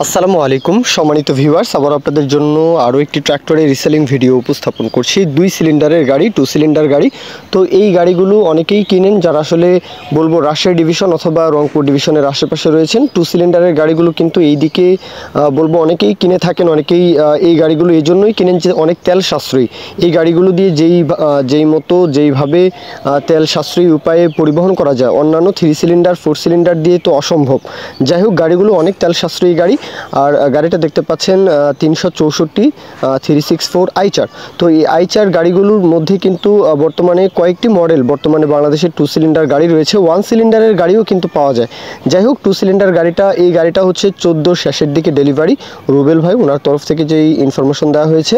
আসসালামু আলাইকুম সম্মানিত ভিউয়ার্স, আবার আপনাদের জন্য আরও একটি ট্র্যাক্টরের রিসেলিং ভিডিও উপস্থাপন করছি। 2 সিলিন্ডারের গাড়ি, 2 সিলিন্ডার গাড়ি। তো এই গাড়িগুলো অনেকেই কিনেন যারা আসলে বলবো রাজশাহী ডিভিশন অথবা রংপুর ডিভিশনের আশেপাশে রয়েছেন। 2 সিলিন্ডারের গাড়িগুলো কিন্তু এই দিকে বলবো অনেকেই কিনে থাকেন। অনেকেই এই গাড়িগুলো এই জন্যই কিনেন যে অনেক তেল সাশ্রয়ী। এই গাড়িগুলো দিয়ে যেইভাবে তেল সাশ্রয়ী উপায়ে পরিবহন করা যায়, অন্যান্য 3 সিলিন্ডার 4 সিলিন্ডার দিয়ে তো অসম্ভব। যাই হোক, গাড়িগুলো অনেক তেল সাশ্রয়ী গাড়ি। আর গাড়িটা দেখতে পাচ্ছেন 364 364 আইচার। তো এই আইচার গাড়িগুলোর মধ্যে কিন্তু বর্তমানে কয়েকটি মডেল বর্তমানে বাংলাদেশের 2 সিলিন্ডার গাড়ি রয়েছে, 1 সিলিন্ডারের গাড়িও কিন্তু পাওয়া যায়। যাই হোক, 2 সিলিন্ডার এই গাড়িটা হচ্ছে 14 শেষের দিকে ডেলিভারি। রুবেল ভাই ওনার তরফ থেকে যেই ইনফরমেশন দেওয়া হয়েছে,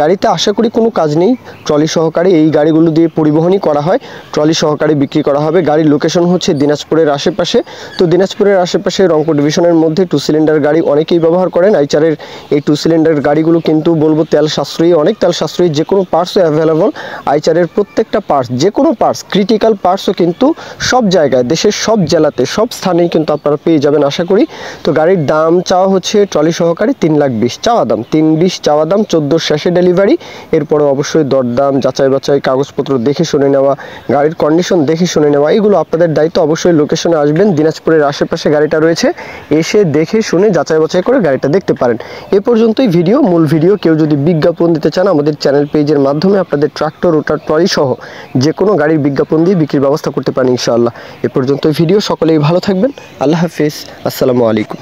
গাড়িতে আশা করি কোনো কাজ নেই। ট্রলি সহকারে এই গাড়িগুলো দিয়ে পরিবহনই করা হয়, ট্রলি সহকারে বিক্রি করা হবে। গাড়ির লোকেশন হচ্ছে দিনাজপুরের আশেপাশে। তো দিনাজপুরের আশেপাশে রংপুর ডিভিশনের মধ্যে 2 সিলিন্ডার গাড়ি অনেকেই ব্যবহার করেন। আইচারের এই 2 সিলিন্ডার গাড়িগুলো কিন্তু বলবো তেল সাশ্রয়ী, অনেক তেল সাশ্রয়ী। যে কোনো পার্টসও অ্যাভেলেবল। আইচারের প্রত্যেকটা পার্টস, যে কোনো পার্টস, ক্রিটিক্যাল পার্টসও কিন্তু সব জায়গায়, দেশের সব জেলাতে, সব স্থানেই কিন্তু আপনারা পেয়ে যাবেন আশা করি। তো গাড়ির দাম চাওয়া হচ্ছে ট্রলি সহকারে 3,20,000 চাওয়া দাম, 3,20,000 চাওয়া দাম, 14 শেষে ডেলিভারি। এরপরে অবশ্যই দরদাম, যাচাই বাছাই, কাগজপত্র দেখে শুনে নেওয়া, গাড়ির কন্ডিশন দেখে শুনে নেওয়া, এগুলো আপনাদের দায়িত্ব। অবশ্যই লোকেশনে আসবেন, দিনাজপুরের আশেপাশে গাড়িটা রয়েছে, এসে দেখে শুনে যাচাই বাছাই করে গাড়িটা দেখতে পারেন। এ পর্যন্তই মূল ভিডিও। কেউ যদি বিজ্ঞাপন দিতে চান আমাদের চ্যানেল পেজের মাধ্যমে আপনাদের ট্রাক্টর, রোটার, ট্রলি সহ যে কোনো গাড়ির বিজ্ঞাপন দিয়ে বিক্রির ব্যবস্থা করতে পারেন ইনশাআল্লাহ। এ পর্যন্তই ভিডিও। সকলেই ভালো থাকবেন। আল্লাহ হাফেজ। আসসালামু আলাইকুম।